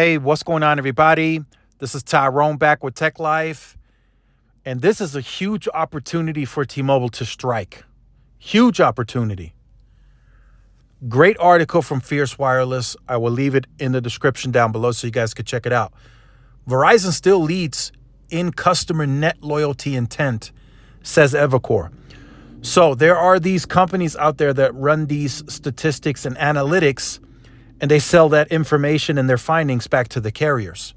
Hey, what's going on, everybody? This is Tyrone back with Tech Life. And this is a huge opportunity for T-Mobile to strike. Huge opportunity. Great article from Fierce Wireless. I will leave it in the description down below so you guys can check it out. Verizon still leads in customer net loyalty intent, says Evercore. So there are these companies out there that run these statistics and analytics, and they sell that information and their findings back to the carriers.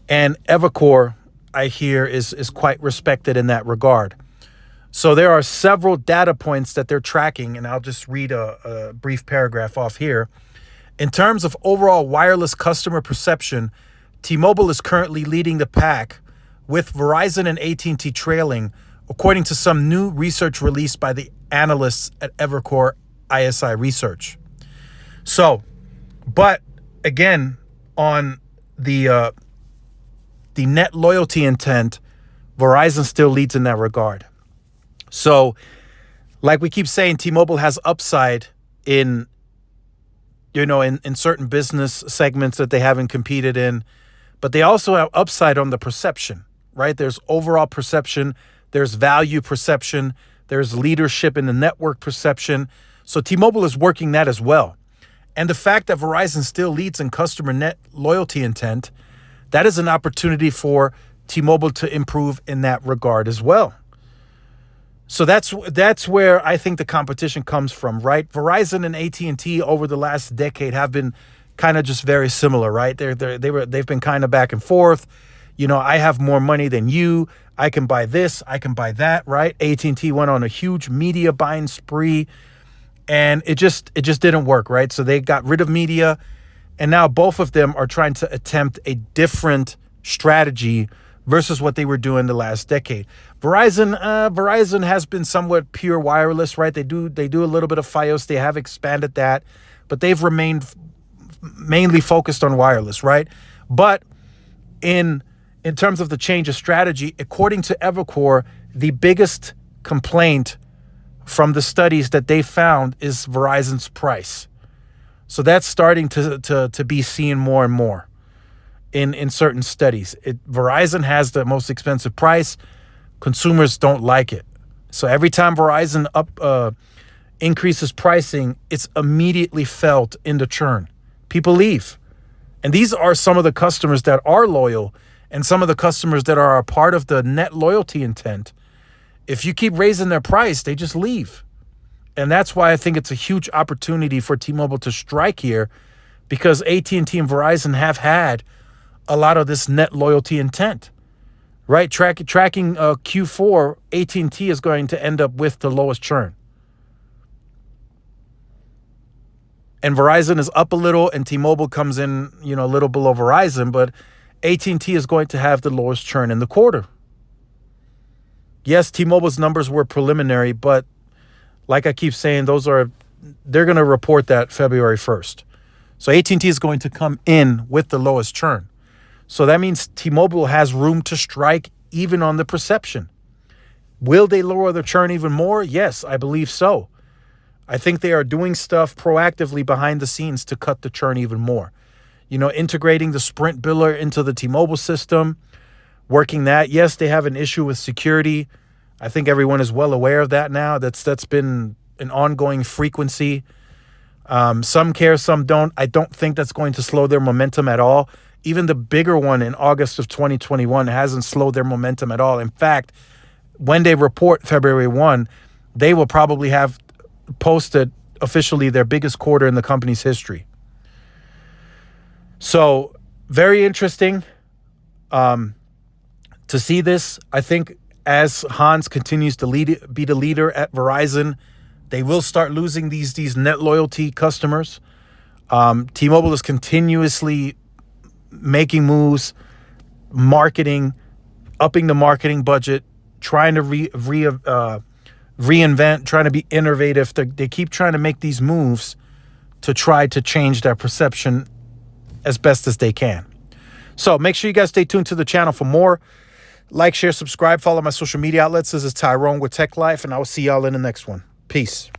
And Evercore, I hear, is quite respected in that regard. So there are several data points that they're tracking, and I'll just read a brief paragraph off here. In terms of overall wireless customer perception, T-Mobile is currently leading the pack, with Verizon and AT&T trailing, according to some new research released by the analysts at Evercore ISI Research. So, but again, on the net loyalty intent, Verizon still leads in that regard. So, like we keep saying, T-Mobile has upside in certain business segments that they haven't competed in, but they also have upside on the perception, right? There's overall perception, there's value perception, there's leadership in the network perception. So T-Mobile is working that as well. And the fact that Verizon still leads in customer net loyalty intent, that is an opportunity for T-Mobile to improve in that regard as well. So that's where I think the competition comes from, right? Verizon and AT&T over the last decade have been kind of just very similar, right? They've been kind of back and forth. You know, I have more money than you. I can buy this. I can buy that, right? AT&T went on a huge media buying spree, and it just didn't work, right? So they got rid of media, and now both of them are trying to attempt a different strategy versus what they were doing the last decade. Verizon has been somewhat pure wireless, right? They do a little bit of Fios. They have expanded that, but they've remained mainly focused on wireless, right? But in terms of the change of strategy, according to Evercore, the biggest complaint from the studies that they found is Verizon's price. So that's starting to be seen more and more in certain studies. Verizon has the most expensive price. Consumers don't like it. So every time Verizon increases pricing, it's immediately felt in the churn. People leave. And these are some of the customers that are loyal and some of the customers that are a part of the net loyalty intent. If you keep raising their price, they just leave. And that's why I think it's a huge opportunity for T-Mobile to strike here, because AT&T and Verizon have had a lot of this net loyalty intent, right? Tracking Q4, AT&T is going to end up with the lowest churn. And Verizon is up a little, and T-Mobile comes in, a little below Verizon, but AT&T is going to have the lowest churn in the quarter. Yes, T-Mobile's numbers were preliminary, but like I keep saying, they're going to report that February 1st. So AT&T is going to come in with the lowest churn. So that means T-Mobile has room to strike even on the perception. Will they lower the churn even more? Yes, I believe so. I think they are doing stuff proactively behind the scenes to cut the churn even more. Integrating the Sprint biller into the T-Mobile system, working that. Yes, they have an issue with security. I think everyone is well aware of that now. That's been an ongoing frequency. Some care, some don't. I don't think that's going to slow their momentum at all. Even the bigger one in August of 2021 hasn't slowed their momentum at all. In fact, when they report February 1, they will probably have posted officially their biggest quarter in the company's history. So very interesting to see this. I think as Hans continues to be the leader at Verizon, they will start losing these net loyalty customers. T-Mobile is continuously making moves, marketing, upping the marketing budget, trying to reinvent, trying to be innovative. They keep trying to make these moves to try to change their perception as best as they can. So make sure you guys stay tuned to the channel for more. Like, share, subscribe, follow my social media outlets. This is Tyrone with Tech Life, and I will see y'all in the next one. Peace.